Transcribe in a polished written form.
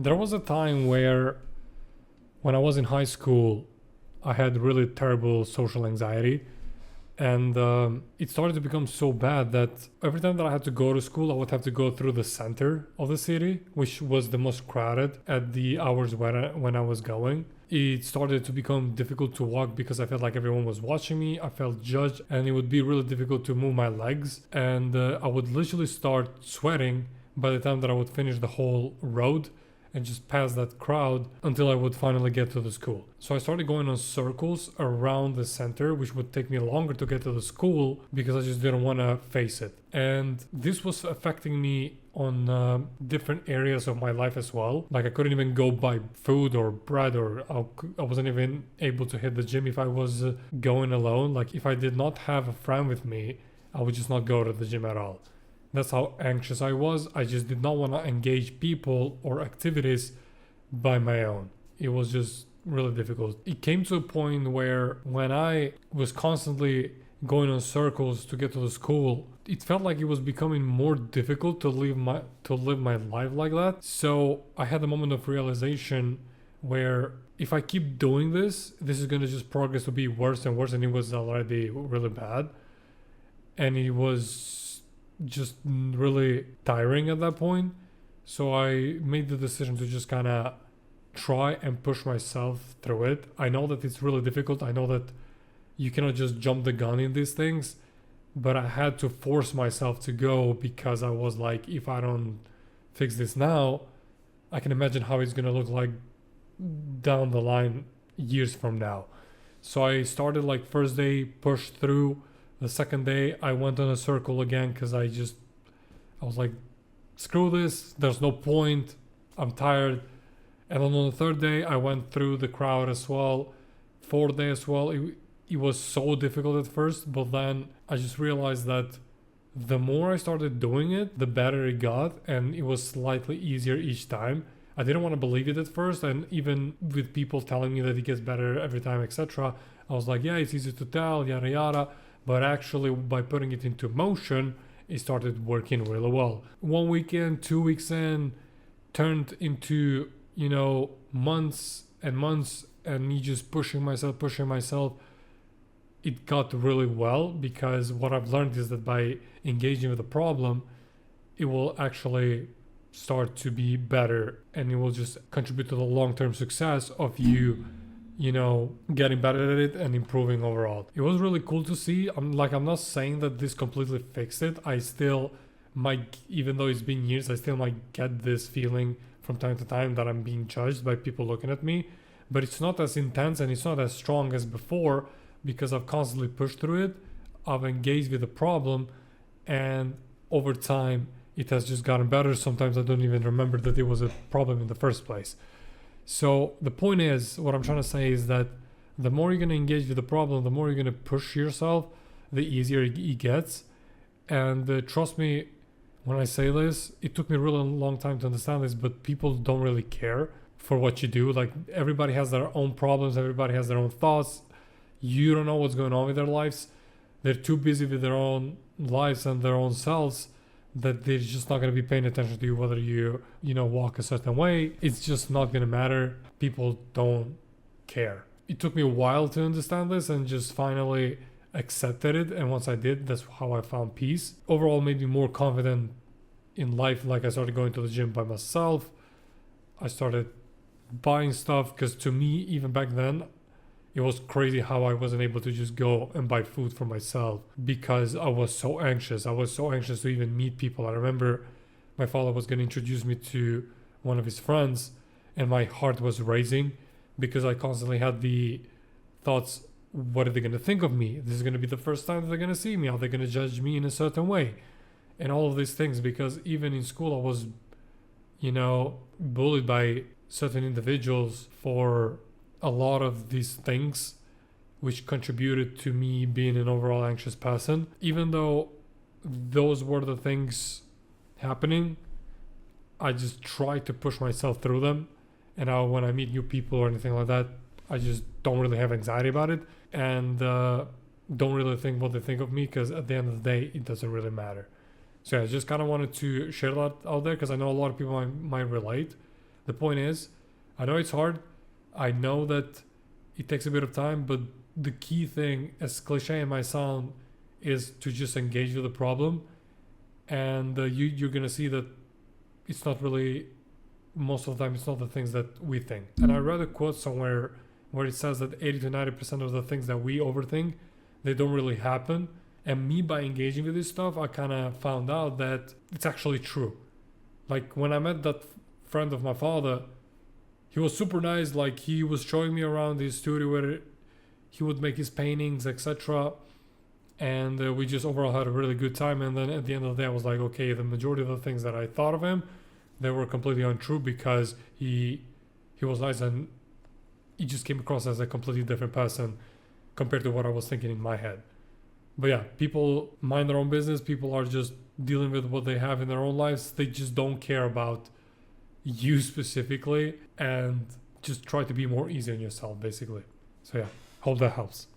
There was a time where, when I was in high school, I had really terrible social anxiety. And it started to become so bad that every time that I had to go to school, I would have to go through the center of the city, which was the most crowded at the hours when I was going. It started to become difficult to walk because I felt like everyone was watching me. I felt judged, and it would be really difficult to move my legs. And I would literally start sweating by the time that I would finish the whole road and just pass that crowd until I would finally get to the school. So I started going on circles around the center, which would take me longer to get to the school because I just didn't want to face it. And this was affecting me on different areas of my life as well. Like I couldn't even go buy food or bread, or I wasn't even able to hit the gym if I was going alone. Like if I did not have a friend with me, I would just not go to the gym at all. That's how anxious I was. I just did not want to engage people or activities by my own. It was just really difficult. It came to a point where when I was constantly going on circles to get to the school, it felt like it was becoming more difficult to live my life like that. So I had a moment of realization where if I keep doing this is going to just progress to be worse and worse, and it was already really bad. And it was just really tiring at that point. So I made the decision to just kind of try and push myself through it. I know that it's really difficult. I know that you cannot just jump the gun in these things, but I had to force myself to go because I was like, if I don't fix this now, I can imagine how it's going to look like down the line years from now. So I started like first day, pushed through. The second day, I went on a circle again because I was like, screw this, there's no point, I'm tired. And then on the third day, I went through the crowd as well. Fourth day as well, it was so difficult at first, but then I just realized that the more I started doing it, the better it got, and it was slightly easier each time. I didn't want to believe it at first, and even with people telling me that it gets better every time, etc., I was like, yeah, it's easy to tell, yada yada. But actually, by putting it into motion, it started working really well. 1 weekend, 2 weeks in, turned into, months and months, and me just pushing myself. It got really well because what I've learned is that by engaging with the problem, it will actually start to be better, and it will just contribute to the long-term success of you getting better at it and improving overall. It was really cool to see. I'm not saying that this completely fixed it. I still might, even though it's been years, I still might get this feeling from time to time that I'm being judged by people looking at me. But it's not as intense and it's not as strong as before because I've constantly pushed through it. I've engaged with the problem, and over time it has just gotten better. Sometimes I don't even remember that it was a problem in the first place. So the point is, what I'm trying to say is that the more you're going to engage with the problem, the more you're going to push yourself, the easier it gets. And trust me when I say this, it took me a really long time to understand this, but people don't really care for what you do. Like everybody has their own problems, everybody has their own thoughts. You don't know what's going on with their lives. They're too busy with their own lives and their own selves that they're just not going to be paying attention to you whether you walk a certain way. It's just not going to matter. People don't care. It took me a while to understand this and just finally accepted it, and once I did, that's how I found peace. Overall, made me more confident in life. Like I started going to the gym by myself. I started buying stuff because to me, even back then, it was crazy how I wasn't able to just go and buy food for myself because I was so anxious. I was so anxious to even meet people. I remember my father was going to introduce me to one of his friends, and my heart was racing because I constantly had the thoughts, what are they going to think of me? This is going to be the first time that they're going to see me. Are they going to judge me in a certain way? And all of these things, because even in school I was, bullied by certain individuals for a lot of these things, which contributed to me being an overall anxious person. Even though those were the things happening, I just try to push myself through them. And now when I meet new people or anything like that, I just don't really have anxiety about it, and don't really think what they think of me, because at the end of the day, it doesn't really matter. So yeah, I just kind of wanted to share that out there because I know a lot of people might relate. The point is, I know it's hard. I know that it takes a bit of time, but the key thing, as cliche it might sound, is to just engage with the problem. And you're going to see that it's not really, most of the time, it's not the things that we think. And I read a quote somewhere where it says that 80 to 90% of the things that we overthink, they don't really happen. And me, by engaging with this stuff, I kind of found out that it's actually true. Like when I met that friend of my father, he was super nice. Like he was showing me around his studio where he would make his paintings, etc. And we just overall had a really good time. And then at the end of the day, I was like, okay, the majority of the things that I thought of him, they were completely untrue, because he was nice and he just came across as a completely different person compared to what I was thinking in my head. But yeah, people mind their own business. People are just dealing with what they have in their own lives. They just don't care about you specifically, and just try to be more easy on yourself, basically. So yeah, hope that helps.